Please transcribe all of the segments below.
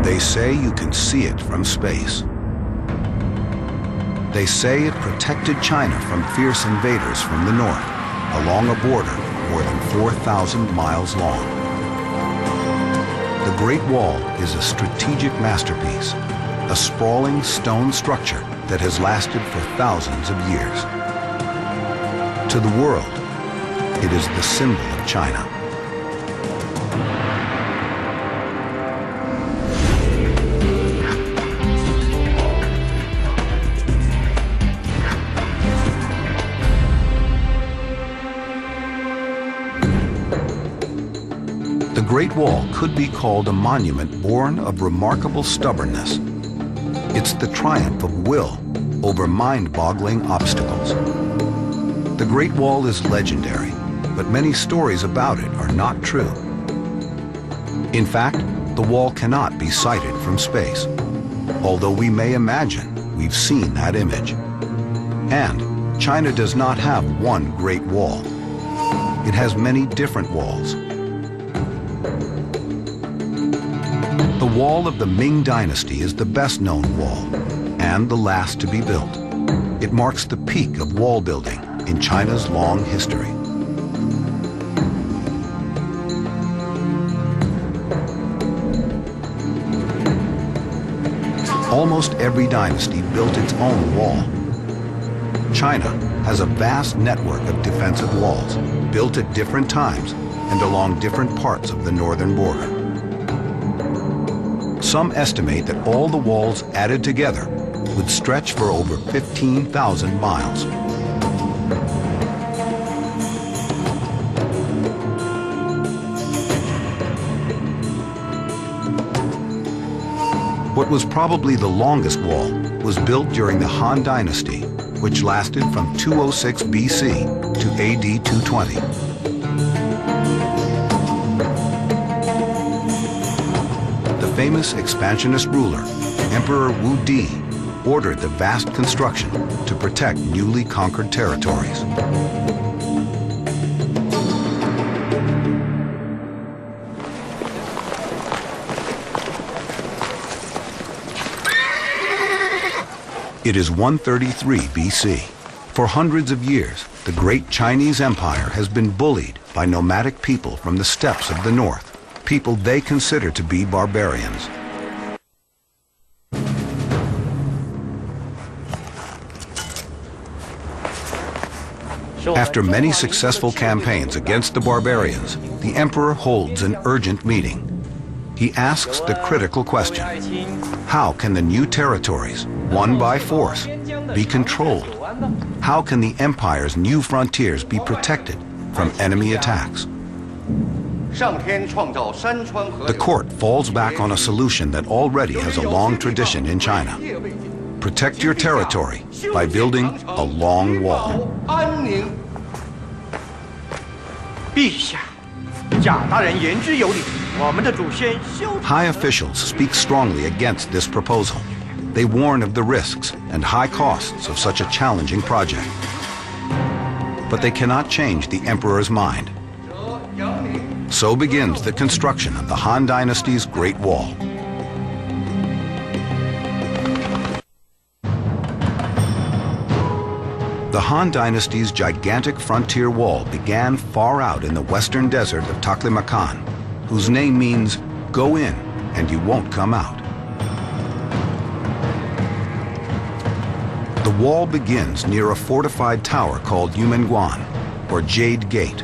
They say you can see it from space. They say it protected China from fierce invaders from the north, along a border more than 4,000 miles long. The Great Wall is a strategic masterpiece, a sprawling stone structure that has lasted for thousands of years. To the world, it is the symbol of China. The Great Wall could be called a monument born of remarkable stubbornness. It's the triumph of will over mind-boggling obstacles. The Great Wall is legendary, but many stories about it are not true. In fact, the wall cannot be sighted from space, although we may imagine we've seen that image. And China does not have one Great Wall. It has many different walls. The wall of the Ming Dynasty is the best-known wall, and the last to be built. It marks the peak of wall building in China's long history. Almost every dynasty built its own wall. China has a vast network of defensive walls, built at different times and along different parts of the northern border. Some estimate that all the walls added together would stretch for over 15,000 miles. What was probably the longest wall was built during the Han Dynasty, which lasted from 206 BC to AD 220. The famous expansionist ruler, Emperor Wu Di, ordered the vast construction to protect newly conquered territories. It is 133 BC. For hundreds of years, the great Chinese Empire has been bullied by nomadic people from the steppes of the north, people they consider to be barbarians. After many successful campaigns against the barbarians, the emperor holds an urgent meeting. He asks the critical question: how can the new territories, won by force, be controlled? How can the empire's new frontiers be protected from enemy attacks? The court falls back on a solution that already has a long tradition in China. Protect your territory by building a long wall. High officials speak strongly against this proposal. They warn of the risks and high costs of such a challenging project. But they cannot change the emperor's mind. So begins the construction of the Han Dynasty's Great Wall. The Han Dynasty's gigantic frontier wall began far out in the western desert of Taklamakan, whose name means, "Go in and you won't come out." The wall begins near a fortified tower called Yumenguan, or Jade Gate.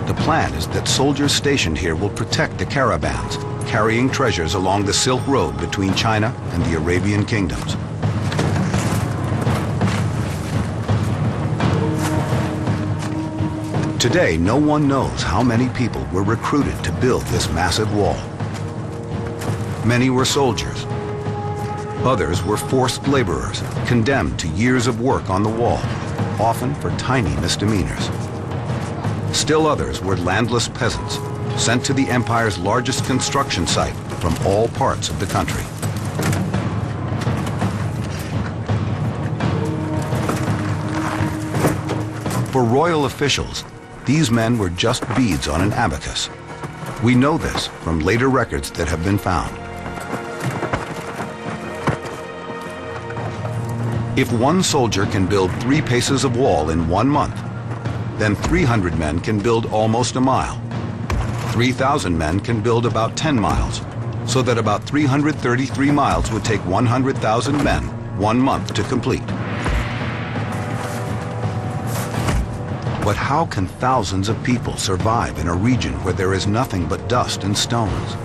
The plan is that soldiers stationed here will protect the caravans, carrying treasures along the Silk Road between China and the Arabian kingdoms. Today, no one knows how many people were recruited to build this massive wall. Many were soldiers. Others were forced laborers, condemned to years of work on the wall, often for tiny misdemeanors. Still others were landless peasants, sent to the empire's largest construction site from all parts of the country. For royal officials, these men were just beads on an abacus. We know this from later records that have been found. If one soldier can build 3 paces of wall in 1 month, then 300 men can build almost a mile. 3,000 men can build about 10 miles, so that about 333 miles would take 100,000 men 1 month to complete. But how can thousands of people survive in a region where there is nothing but dust and stones?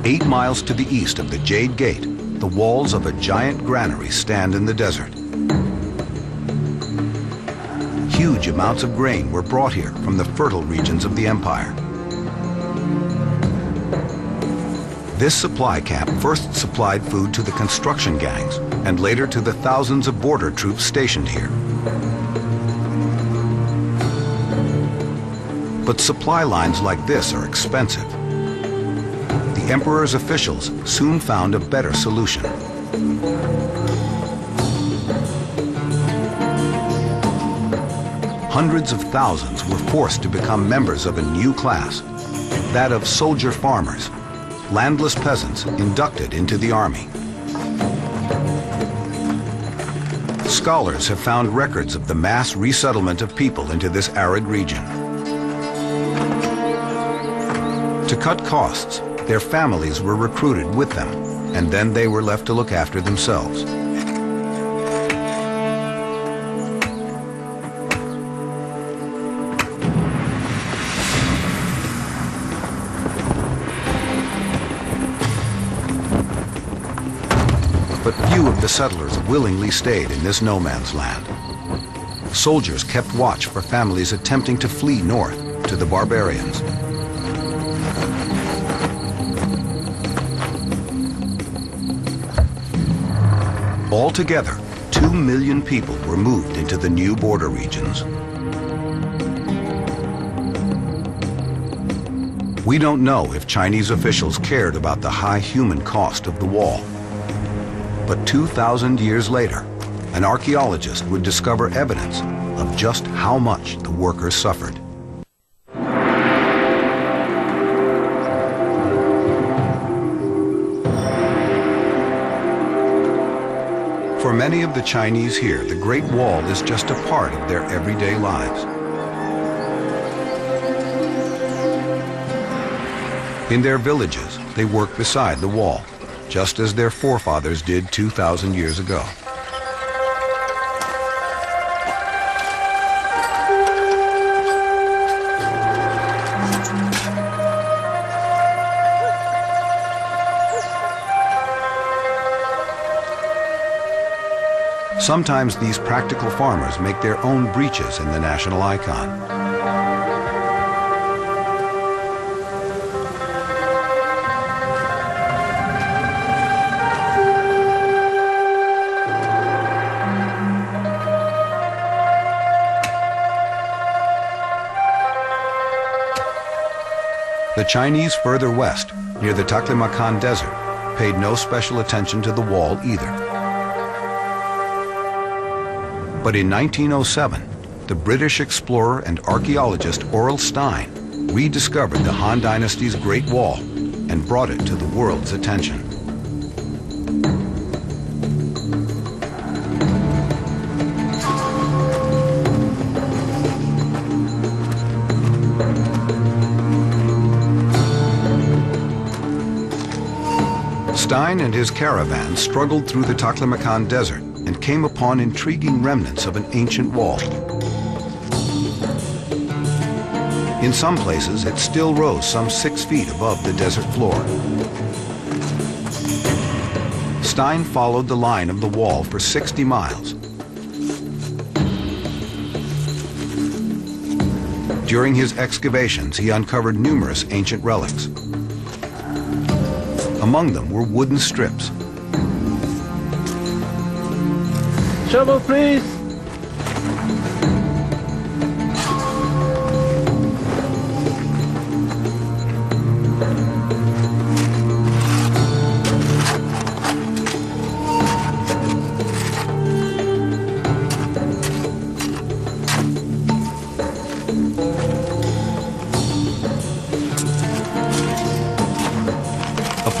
Eight miles to the east of the Jade Gate, the walls of a giant granary stand in the desert. Huge amounts of grain were brought here from the fertile regions of the empire. This supply camp first supplied food to the construction gangs and later to the thousands of border troops stationed here. But supply lines like this are expensive. The emperor's officials soon found a better solution. Hundreds of thousands were forced to become members of a new class, that of soldier farmers, landless peasants inducted into the army. Scholars have found records of the mass resettlement of people into this arid region. To cut costs, their families were recruited with them, and then they were left to look after themselves. But few of the settlers willingly stayed in this no man's land. Soldiers kept watch for families attempting to flee north to the barbarians. Altogether, 2 million people were moved into the new border regions. We don't know if Chinese officials cared about the high human cost of the wall. But 2,000 years later, an archaeologist would discover evidence of just how much the workers suffered. For many of the Chinese here, the Great Wall is just a part of their everyday lives. In their villages, they work beside the wall, just as their forefathers did 2,000 years ago. Sometimes these practical farmers make their own breeches in the national icon. The Chinese further west, near the Taklamakan Desert, paid no special attention to the wall either. But in 1907, the British explorer and archaeologist Aurel Stein rediscovered the Han Dynasty's Great Wall and brought it to the world's attention. Stein and his caravan struggled through the Taklamakan Desert and came upon intriguing remnants of an ancient wall. In some places, it still rose some 6 feet above the desert floor. Stein followed the line of the wall for 60 miles. During his excavations, he uncovered numerous ancient relics. Among them were wooden strips. Shovel, please.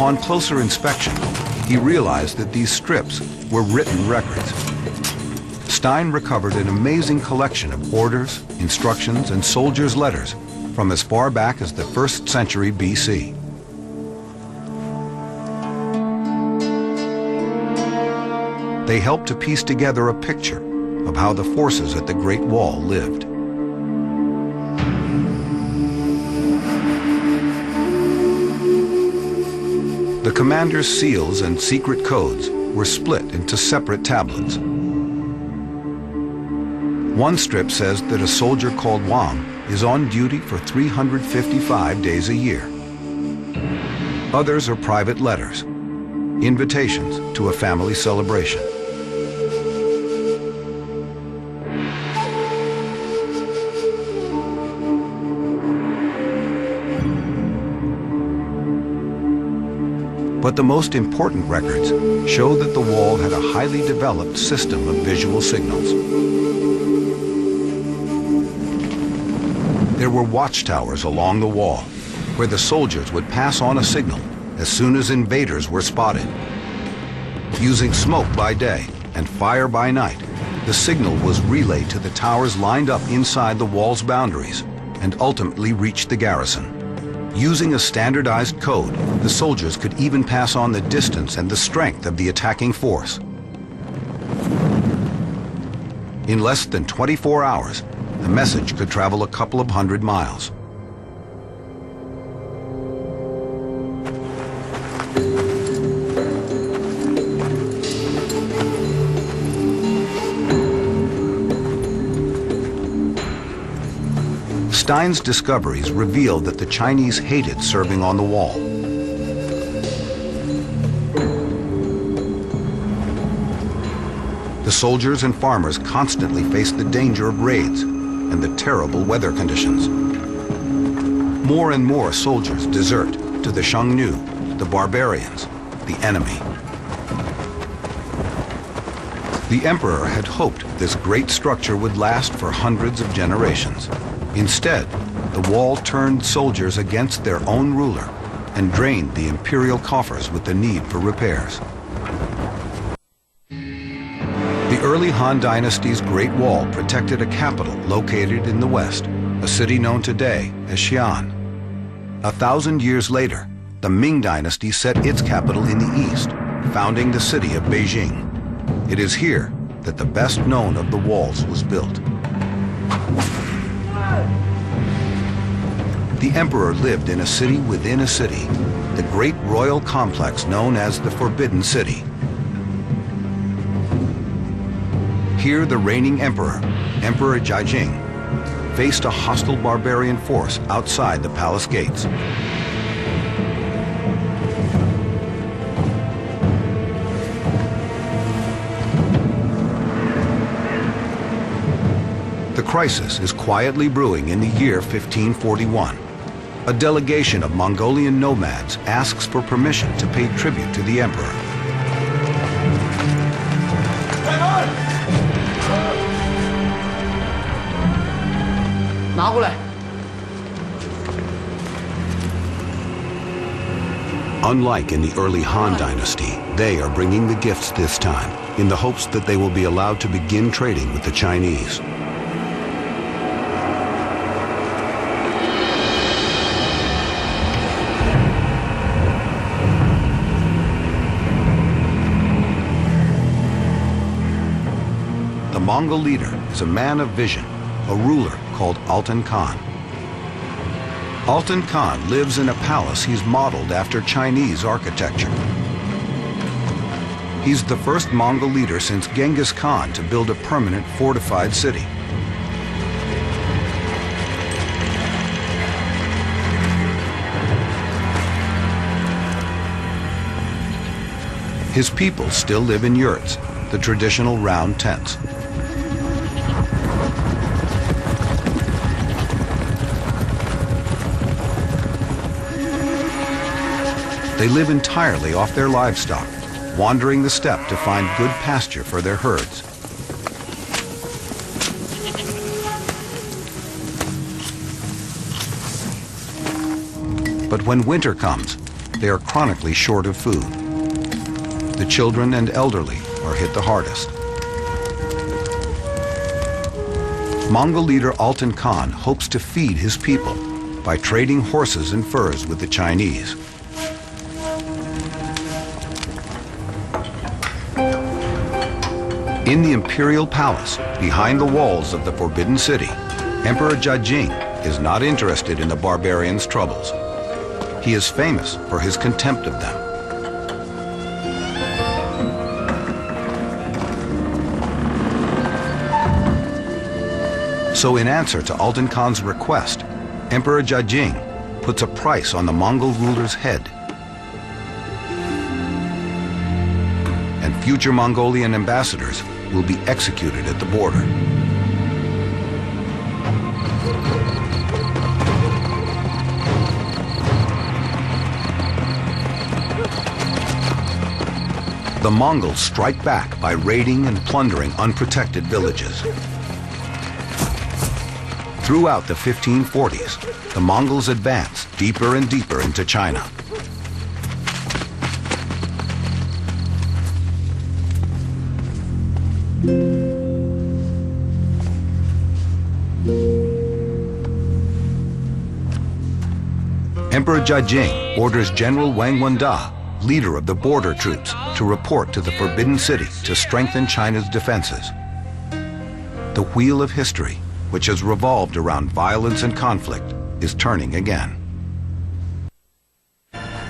Upon closer inspection, he realized that these strips were written records. Stein recovered an amazing collection of orders, instructions, and soldiers' letters from as far back as the 1st century BC. They helped to piece together a picture of how the forces at the Great Wall lived. The commander's seals and secret codes were split into separate tablets. One strip says that a soldier called Wang is on duty for 355 days a year. Others are private letters, invitations to a family celebration. But the most important records show that the wall had a highly developed system of visual signals. There were watchtowers along the wall, where the soldiers would pass on a signal as soon as invaders were spotted. Using smoke by day and fire by night, the signal was relayed to the towers lined up inside the wall's boundaries and ultimately reached the garrison. Using a standardized code, the soldiers could even pass on the distance and the strength of the attacking force. In less than 24 hours, the message could travel a couple of hundred miles. Stein's discoveries revealed that the Chinese hated serving on the wall. The soldiers and farmers constantly faced the danger of raids and the terrible weather conditions. More and more soldiers desert to the Xiongnu, the barbarians, the enemy. The emperor had hoped this great structure would last for hundreds of generations. Instead, the wall turned soldiers against their own ruler and drained the imperial coffers with the need for repairs. The early Han Dynasty's Great Wall protected a capital located in the west, a city known today as Xi'an. 1,000 years later, the Ming Dynasty set its capital in the east, founding the city of Beijing. It is here that the best known of the walls was built. The emperor lived in a city within a city, the great royal complex known as the Forbidden City. Here the reigning emperor, Emperor Jiajing, faced a hostile barbarian force outside the palace gates. The crisis is quietly brewing in the year 1541. A delegation of Mongolian nomads asks for permission to pay tribute to the emperor. Unlike in the early Han Dynasty, they are bringing the gifts this time, in the hopes that they will be allowed to begin trading with the Chinese. The Mongol leader is a man of vision, a ruler called Altan Khan. Altan Khan lives in a palace he's modeled after Chinese architecture. He's the first Mongol leader since Genghis Khan to build a permanent fortified city. His people still live in yurts, the traditional round tents. They live entirely off their livestock, wandering the steppe to find good pasture for their herds. But when winter comes, they are chronically short of food. The children and elderly are hit the hardest. Mongol leader Altan Khan hopes to feed his people by trading horses and furs with the Chinese. In the imperial palace, behind the walls of the Forbidden City, Emperor Jiajing is not interested in the barbarians' troubles. He is famous for his contempt of them. So in answer to Altan Khan's request, Emperor Jiajing puts a price on the Mongol ruler's head. And future Mongolian ambassadors will be executed at the border. The Mongols strike back by raiding and plundering unprotected villages. Throughout the 1540s, the Mongols advanced deeper and deeper into China. Emperor Jiajing orders General Wang Wenda, leader of the border troops, to report to the Forbidden City to strengthen China's defenses. The wheel of history, which has revolved around violence and conflict, is turning again.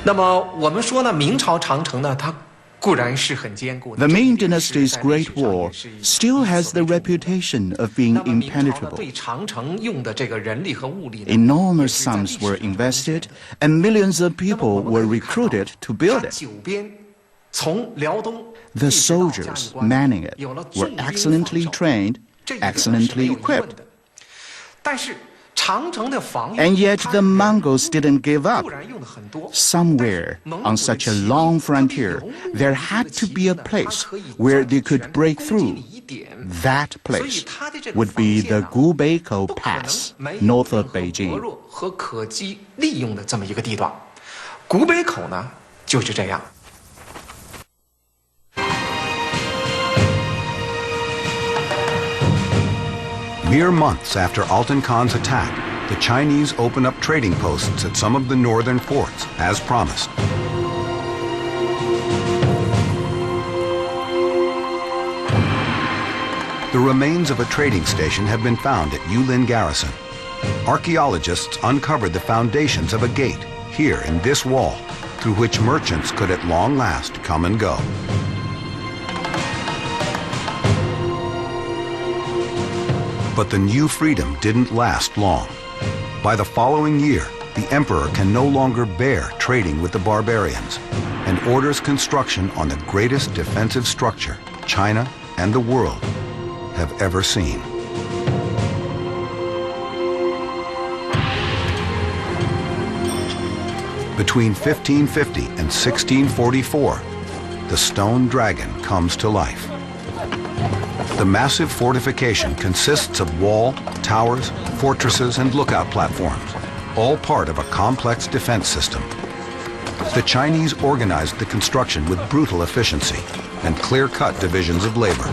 那么我们说呢，明朝长城呢，它固然是很坚固的。 The Ming Dynasty's Great Wall still has the reputation of being 那么明朝呢， impenetrable. 对长城用的这个人力和物力呢， Enormous sums were invested, and millions of people were recruited to build 它 it. 九边从辽东 The 一直到 soldiers 嘉峪关 manning it 有了 were 重兵 excellently 防守 trained, 这一点呢是 excellently 没有疑问 equipped. 的。但是长城的防御， And yet 它 the 人 Mongols didn't give up. 固然用的很多 Somewhere 但是蒙古 on 的 such a 骑兵 long 它必有 frontier, 目的 there 的 had 骑 to 兵 be a 呢，它 place 可以 where 在 they could 全 break 攻击 through. 你一点 That 所以 place 它的这个 would 防 be 线 the 呢 Gubeikou 不可能 Pass, 没有 north 任 of 何薄 Beijing. 弱和可击利用的这么一个地段。古北口呢就是这样。 Mere months after Altan Khan's attack, the Chinese open up trading posts at some of the northern forts, as promised. The remains of a trading station have been found at Yulin Garrison. Archaeologists uncovered the foundations of a gate here in this wall, through which merchants could at long last come and go. But the new freedom didn't last long. By the following year, the emperor can no longer bear trading with the barbarians and orders construction on the greatest defensive structure China and the world have ever seen. Between 1550 and 1644, the stone dragon comes to life. The massive fortification consists of wall, towers, fortresses, and lookout platforms, all part of a complex defense system. The Chinese organized the construction with brutal efficiency and clear-cut divisions of labor.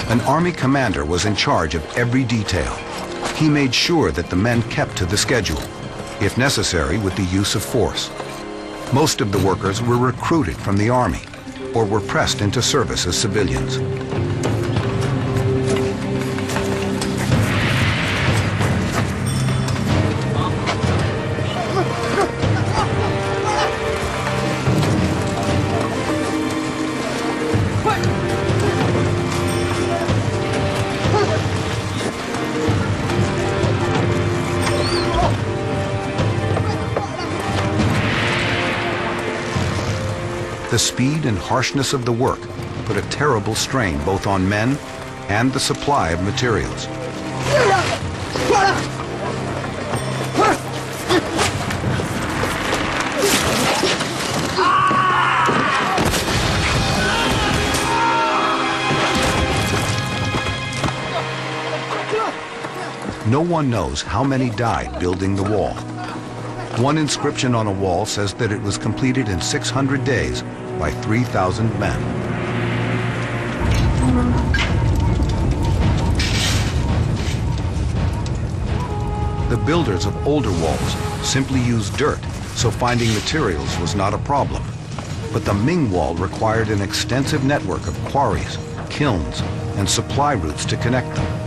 An army commander was in charge of every detail. He made sure that the men kept to the schedule, if necessary with the use of force. Most of the workers were recruited from the army or were pressed into service as civilians. The speed and harshness of the work put a terrible strain both on men and the supply of materials. No one knows how many died building the wall. One inscription on a wall says that it was completed in 600 days by 3,000 men. The builders of older walls simply used dirt, so finding materials was not a problem. But the Ming Wall required an extensive network of quarries, kilns, and supply routes to connect them.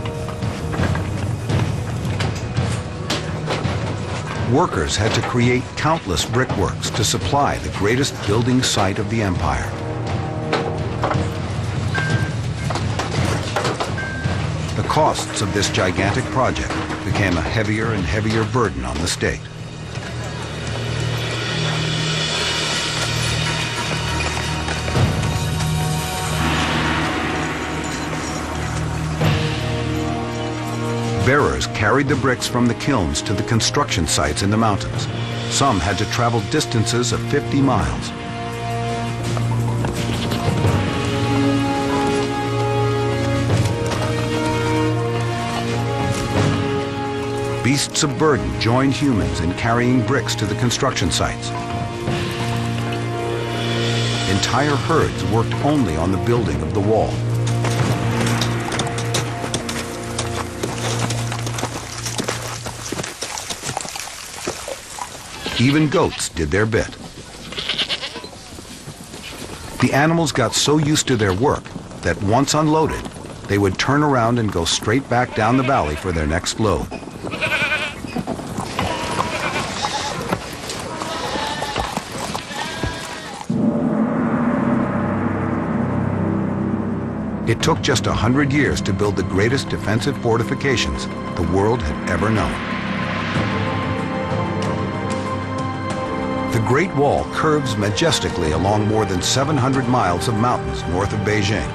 Workers had to create countless brickworks to supply the greatest building site of the empire. The costs of this gigantic project became a heavier and heavier burden on the state. Bearers carried the bricks from the kilns to the construction sites in the mountains. Some had to travel distances of 50 miles. Beasts of burden joined humans in carrying bricks to the construction sites. Entire herds worked only on the building of the wall. Even goats did their bit. The animals got so used to their work that once unloaded, they would turn around and go straight back down the valley for their next load. It took just 100 years to build the greatest defensive fortifications the world had ever known. The Great Wall curves majestically along more than 700 miles of mountains north of Beijing.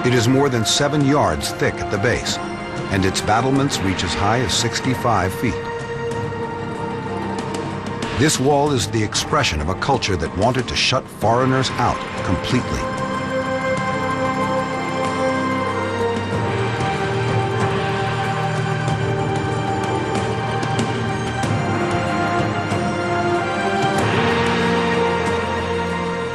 It is more than 7 yards thick at the base, and its battlements reach as high as 65 feet. This wall is the expression of a culture that wanted to shut foreigners out completely.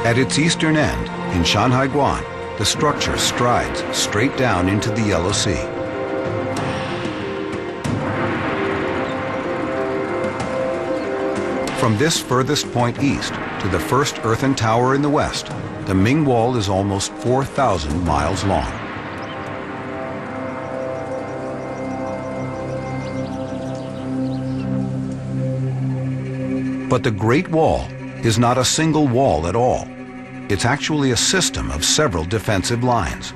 At its eastern end, in Shanhaiguan, the structure strides straight down into the Yellow Sea. From this furthest point east to the first earthen tower in the west, the Ming Wall is almost 4,000 miles long. But the Great Wall is not a single wall at all. It's actually a system of several defensive lines.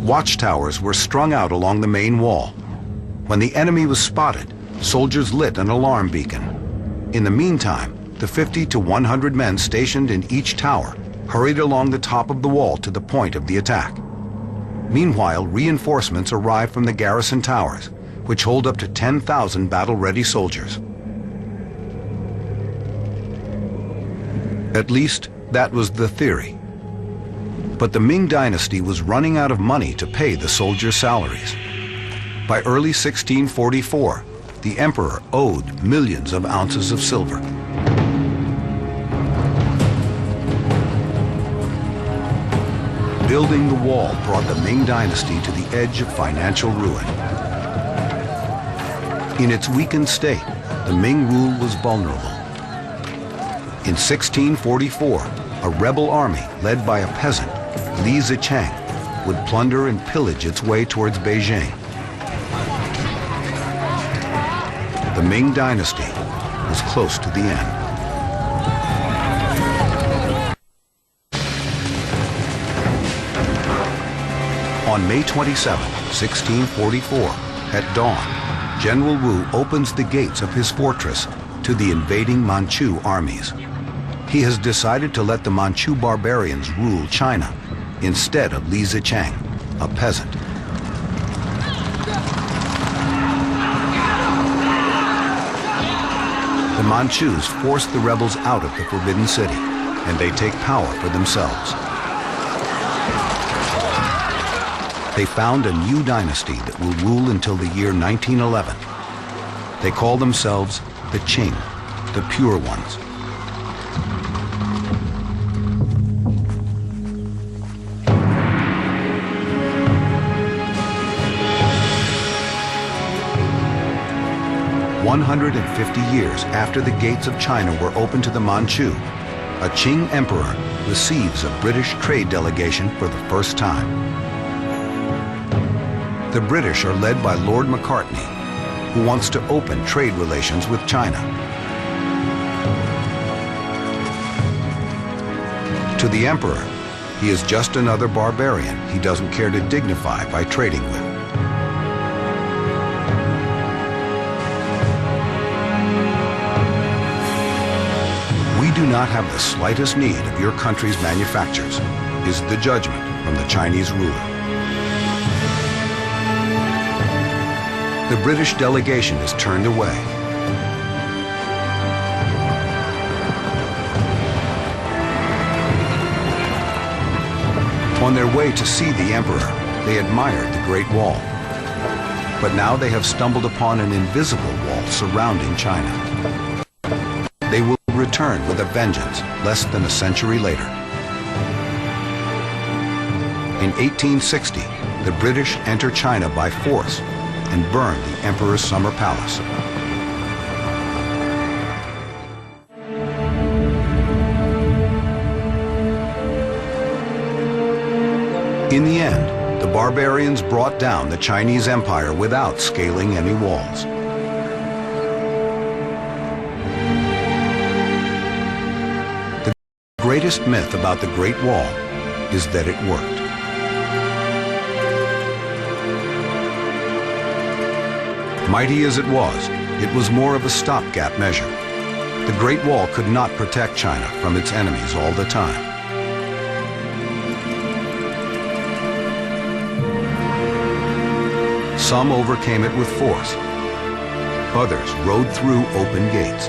Watchtowers were strung out along the main wall. When the enemy was spotted, soldiers lit an alarm beacon. In the meantime, the 50 to 100 men stationed in each tower hurried along the top of the wall to the point of the attack. Meanwhile, reinforcements arrived from the garrison towers, which hold up to 10,000 battle-ready soldiers. At least, that was the theory. But the Ming Dynasty was running out of money to pay the soldiers' salaries. By early 1644, the emperor owed millions of ounces of silver. Building the wall brought the Ming Dynasty to the edge of financial ruin. In its weakened state, the Ming rule was vulnerable. In 1644, a rebel army led by a peasant, Li Zicheng, would plunder and pillage its way towards Beijing. The Ming Dynasty was close to the end. On May 27, 1644, at dawn, General Wu opens the gates of his fortress to the invading Manchu armies. He has decided to let the Manchu barbarians rule China instead of Li Zicheng, a peasant. The Manchus force the rebels out of the Forbidden City, and they take power for themselves. They found a new dynasty that will rule until the year 1911. They call themselves the Qing, the Pure Ones. "150 years after the gates of China were opened to the Manchu, a Qing emperor receives a British trade delegation for the first time. The British are led by Lord Macartney, who wants to open trade relations with China. To the emperor, he is just another barbarian he doesn't care to dignify by trading with. We do not have the slightest need of your country's manufactures, is the judgment from the Chinese ruler. The British delegation is turned away. On their way to see the emperor, they admired the Great Wall. But now they have stumbled upon an invisible wall surrounding China. They will return with a vengeance less than a century later. In 1860, the British enter China by force and burn the emperor's summer palace. In the end, the barbarians brought down the Chinese Empire without scaling any walls. The greatest myth about the Great Wall is that it worked. Mighty as it was more of a stopgap measure. The Great Wall could not protect China from its enemies all the time. Some overcame it with force. Others rode through open gates.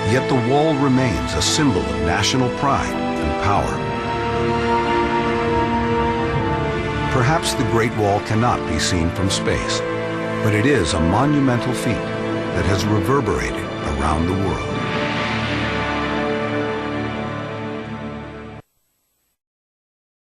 Yet the wall remains a symbol of national pride and power. Perhaps the Great Wall cannot be seen from space, but it is a monumental feat that has reverberated around the world.